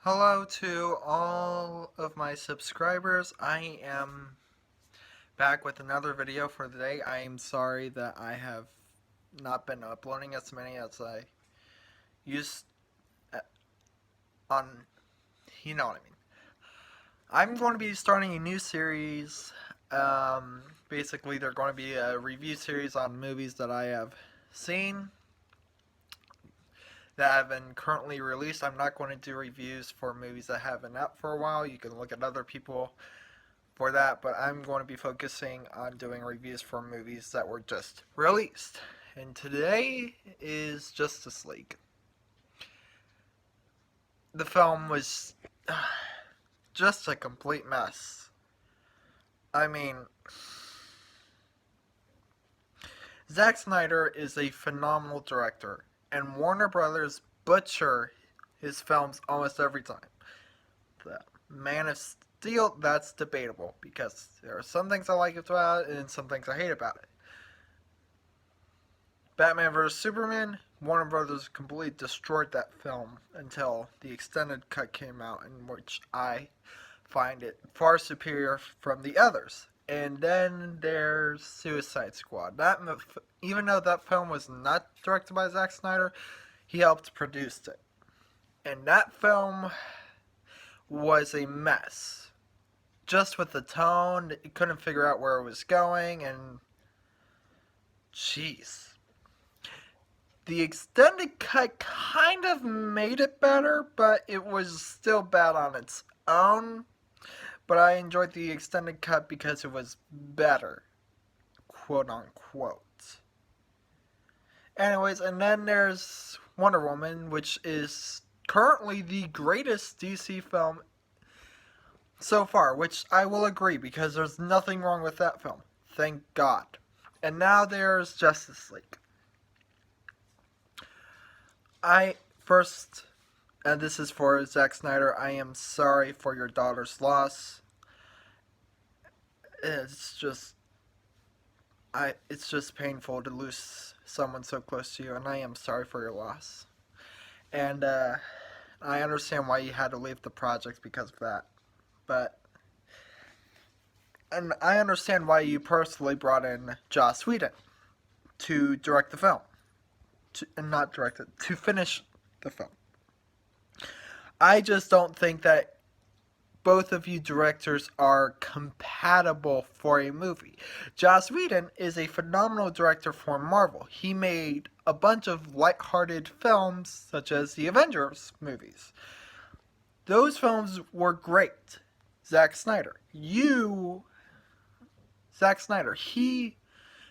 Hello to all of my subscribers. I am back with another video for the day. I am sorry that I have not been uploading as many as I used on, you know what I mean. I'm going to be starting a new series. Basically, they're going to be a review series on movies that I have seen that have been currently released. I'm not going to do reviews for movies that have been out for a while. You can look at other people for that, but I'm going to be focusing on doing reviews for movies that were just released. And today is Justice League. The film was just a complete mess. I mean, Zack Snyder is a phenomenal director, and Warner Brothers butcher his films almost every time. The Man of Steel, that's debatable because there are some things I like about it and some things I hate about it. Batman vs. Superman, Warner Brothers completely destroyed that film until the extended cut came out, in which I find it far superior from the others. And then there's Suicide Squad. Even though that film was not directed by Zack Snyder, he helped produce it. And that film was a mess. Just with the tone, it couldn't figure out where it was going, and jeez. The extended cut kind of made it better, but it was still bad on its own. But I enjoyed the extended cut because it was better, quote unquote. Anyways, and then there's Wonder Woman, which is currently the greatest DC film so far, which I will agree because there's nothing wrong with that film. Thank God. And now there's Justice League. I first, and this is for Zack Snyder, I am sorry for your daughter's loss. It's just, it's just painful to lose someone so close to you, and I am sorry for your loss. And I understand why you had to leave the project because of that, but and I understand why you personally brought in Joss Whedon to direct the film, and not direct it, to finish the film. I just don't think that both of you directors are compatible for a movie. Joss Whedon is a phenomenal director for Marvel. He made a bunch of light-hearted films, such as the Avengers movies. Those films were great. Zack Snyder, he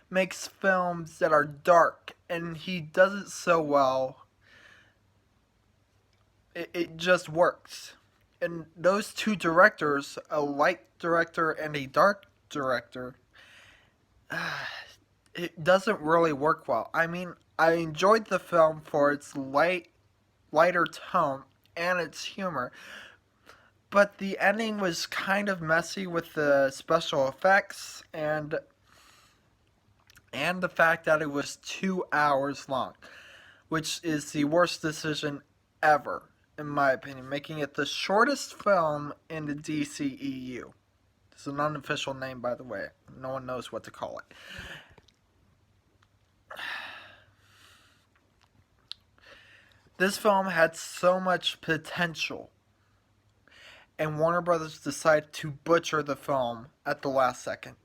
makes films that are dark, and he does it so well. It just works. And those two directors, a light director and a dark director, it doesn't really work well. I mean, I enjoyed the film for its lighter tone and its humor, but the ending was kind of messy with the special effects and the fact that it was 2 hours long, which is the worst decision ever, in my opinion, making it the shortest film in the DCEU. It's an unofficial name, by the way. No one knows what to call it. This film had so much potential, and Warner Brothers decided to butcher the film at the last second.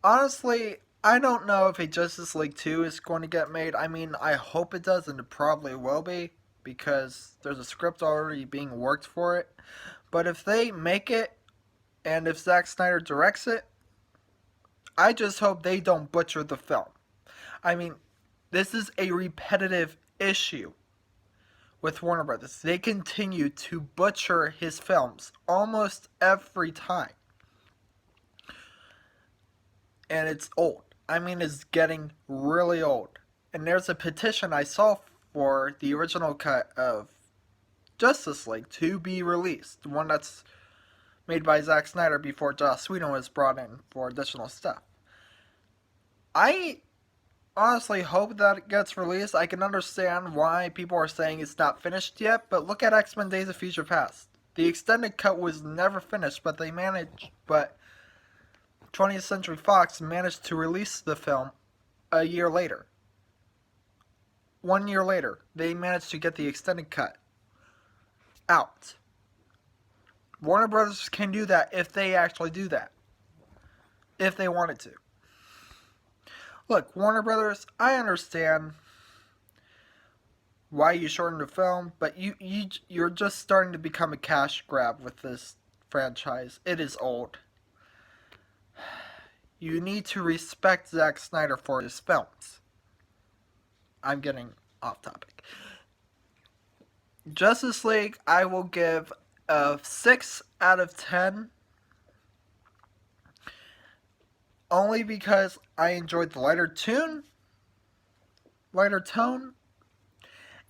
Honestly, I don't know if a Justice League 2 is going to get made. I mean, I hope it does, and it probably will be, because there's a script already being worked for it. But if they make it, and if Zack Snyder directs it, I just hope they don't butcher the film. I mean, this is a repetitive issue with Warner Brothers. They continue to butcher his films almost every time. And it's old. I mean, it's getting really old. And there's a petition I saw for the original cut of Justice League to be released. The one that's made by Zack Snyder before Joss Whedon was brought in for additional stuff. I honestly hope that it gets released. I can understand why people are saying it's not finished yet, but look at X-Men Days of Future Past. The extended cut was never finished, but 20th Century Fox managed to release the film a year later. 1 year later, they managed to get the extended cut out. Warner Brothers can do that if they actually do that. If they wanted to. Look, Warner Brothers, I understand why you shortened the film, but you're just starting to become a cash grab with this franchise. It is old. You need to respect Zack Snyder for his films. I'm getting off topic. Justice League, I will give a 6 out of 10. Only because I enjoyed the lighter tone,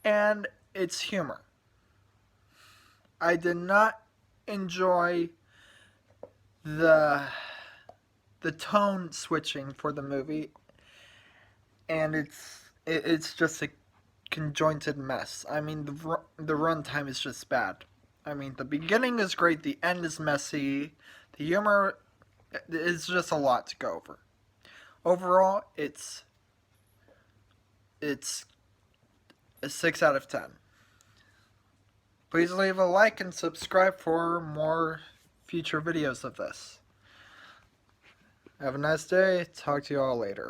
and its humor. I did not enjoy the tone switching for the movie, and it's just a conjointed mess. I mean, the runtime is just bad. I mean, the beginning is great, the end is messy, the humor is just a lot to go over. Overall, it's a 6 out of 10. Please leave a like and subscribe for more future videos of this. Have a nice day. Talk to you all later.